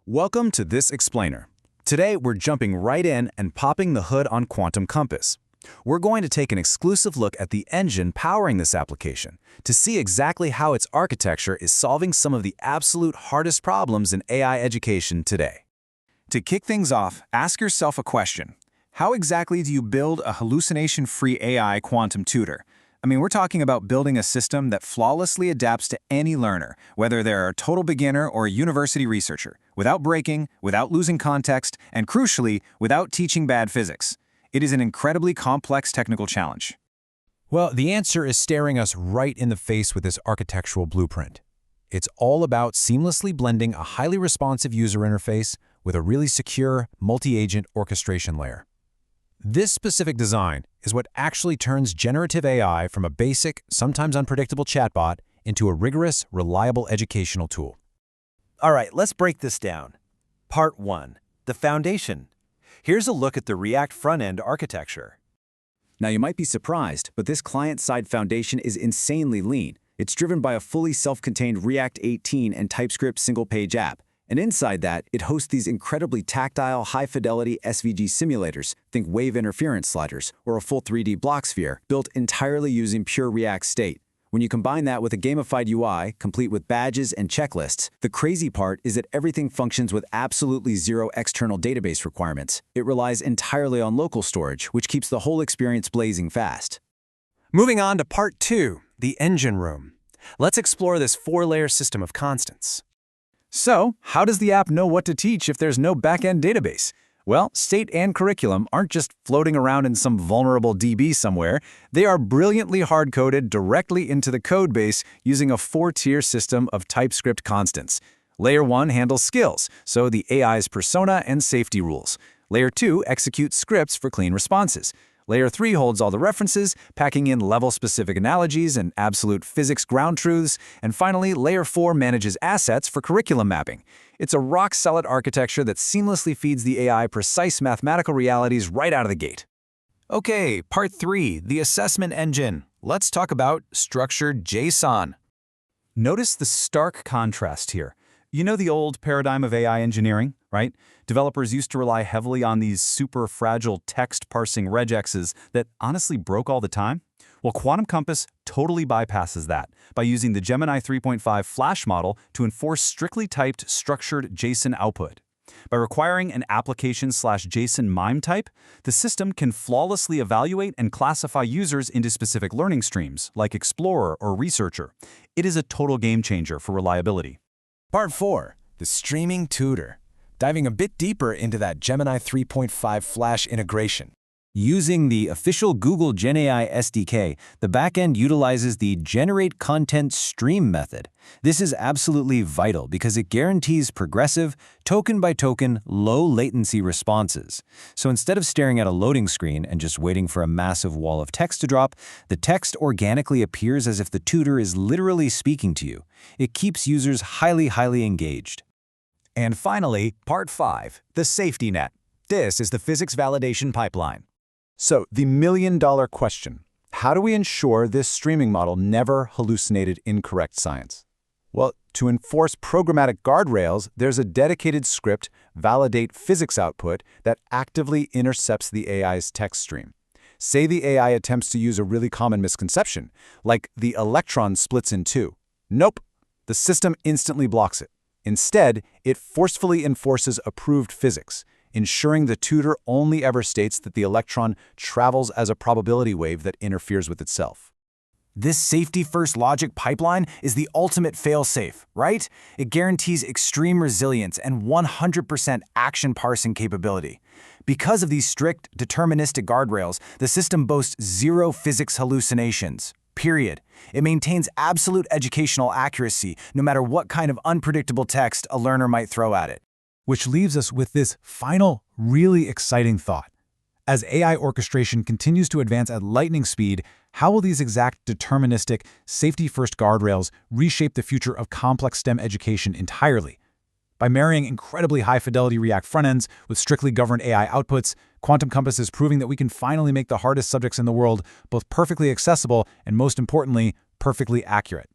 Welcome to this explainer. Today we're jumping right in and popping the hood on Quantum Compass. We're going to take an exclusive look at the engine powering this application to see exactly how its architecture is solving some of the absolute hardest problems in AI education today. To kick things off, ask yourself a question. How exactly do you build a hallucination-free AI quantum tutor? We're talking about building a system that flawlessly adapts to any learner, whether they're a total beginner or a university researcher, without breaking, without losing context, and crucially, without teaching bad physics. It is an incredibly complex technical challenge. Well, the answer is staring us right in the face with this architectural blueprint. It's all about seamlessly blending a highly responsive user interface with a really secure, multi-agent orchestration layer. This specific design is what actually turns generative AI from a basic, sometimes unpredictable chatbot into a rigorous, reliable educational tool. All right, let's break this down. Part 1. The foundation. Here's a look at the React front-end architecture. Now you might be surprised, but this client-side foundation is insanely lean. It's driven by a fully self-contained React 18 and TypeScript single-page app. And inside that, it hosts these incredibly tactile, high-fidelity SVG simulators, think wave interference sliders, or a full 3D block sphere, built entirely using pure React state. When you combine that with a gamified UI, complete with badges and checklists, the crazy part is that everything functions with absolutely zero external database requirements. It relies entirely on local storage, which keeps the whole experience blazing fast. Moving on to Part 2, the engine room. Let's explore this 4-layer system of constants. So, how does the app know what to teach if there's no back-end database? Well, state and curriculum aren't just floating around in some vulnerable DB somewhere. They are brilliantly hard-coded directly into the code base using a 4-tier system of TypeScript constants. Layer 1 handles skills, so the AI's persona and safety rules. Layer 2 executes scripts for clean responses. Layer 3 holds all the references, packing in level-specific analogies and absolute physics ground truths. And finally, Layer 4 manages assets for curriculum mapping. It's a rock-solid architecture that seamlessly feeds the AI precise mathematical realities right out of the gate. Okay, Part 3, the assessment engine. Let's talk about structured JSON. Notice the stark contrast here. You know the old paradigm of AI engineering, right? Developers used to rely heavily on these super fragile text parsing regexes that honestly broke all the time. Well, Quantum Compass totally bypasses that by using the Gemini 3.5 Flash model to enforce strictly typed structured JSON output. By requiring an application/JSON MIME type, the system can flawlessly evaluate and classify users into specific learning streams, like Explorer or Researcher. It is a total game changer for reliability. Part 4, the streaming tutor. Diving a bit deeper into that Gemini 3.5 Flash integration. Using the official Google GenAI SDK, the backend utilizes the Generate Content Stream method. This is absolutely vital because it guarantees progressive, token-by-token, low-latency responses. So instead of staring at a loading screen and just waiting for a massive wall of text to drop, the text organically appears as if the tutor is literally speaking to you. It keeps users highly engaged. And finally, Part 5, the safety net. This is the physics validation pipeline. So, the million-dollar question: how do we ensure this streaming model never hallucinated incorrect science? Well, to enforce programmatic guardrails, there's a dedicated script, validate physics output, that actively intercepts the AI's text stream. Say the AI attempts to use a really common misconception, like the electron splits in two. Nope, the system instantly blocks it. Instead, it forcefully enforces approved physics, ensuring the tutor only ever states that the electron travels as a probability wave that interferes with itself. This safety-first logic pipeline is the ultimate fail-safe, right? It guarantees extreme resilience and 100% action parsing capability. Because of these strict, deterministic guardrails, the system boasts zero physics hallucinations. Period. It maintains absolute educational accuracy, no matter what kind of unpredictable text a learner might throw at it. Which leaves us with this final, really exciting thought. As AI orchestration continues to advance at lightning speed, how will these exact deterministic, safety-first guardrails reshape the future of complex STEM education entirely? By marrying incredibly high-fidelity React frontends with strictly governed AI outputs, Quantum Compass is proving that we can finally make the hardest subjects in the world both perfectly accessible and, most importantly, perfectly accurate.